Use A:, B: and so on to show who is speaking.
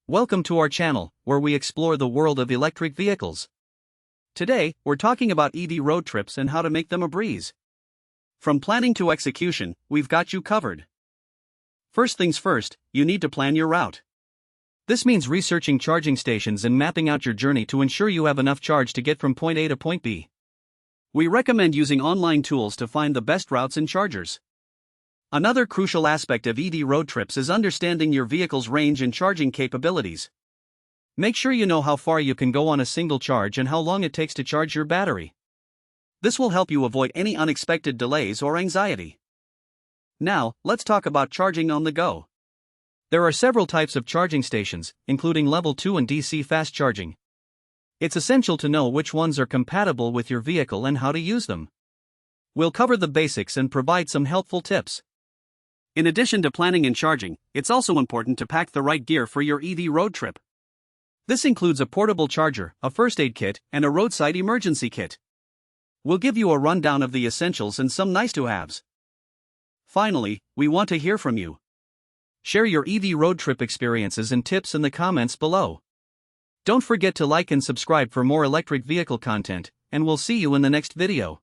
A: Welcome to our channel, where we explore the world of electric vehicles. Today, we're talking about EV road trips and how to make them a breeze. From planning to execution, we've got you covered. First things first, you need to plan your route. This means researching charging stations and mapping out your journey to ensure you have enough charge to get from point A to point B. We recommend using online tools to find the best routes and chargers. Another crucial aspect of EV road trips is understanding your vehicle's range and charging capabilities. Make sure you know how far you can go on a single charge and how long it takes to charge your battery. This will help you avoid any unexpected delays or anxiety. Now, let's talk about charging on the go. There are several types of charging stations, including Level 2 and DC fast charging. It's essential to know which ones are compatible with your vehicle and how to use them. We'll cover the basics and provide some helpful tips. In addition to planning and charging, it's also important to pack the right gear for your EV road trip. This includes a portable charger, a first aid kit, and a roadside emergency kit. We'll give you a rundown of the essentials and some nice-to-haves. Finally, we want to hear from you. Share your EV road trip experiences and tips in the comments below. Don't forget to like and subscribe for more electric vehicle content, and we'll see you in the next video.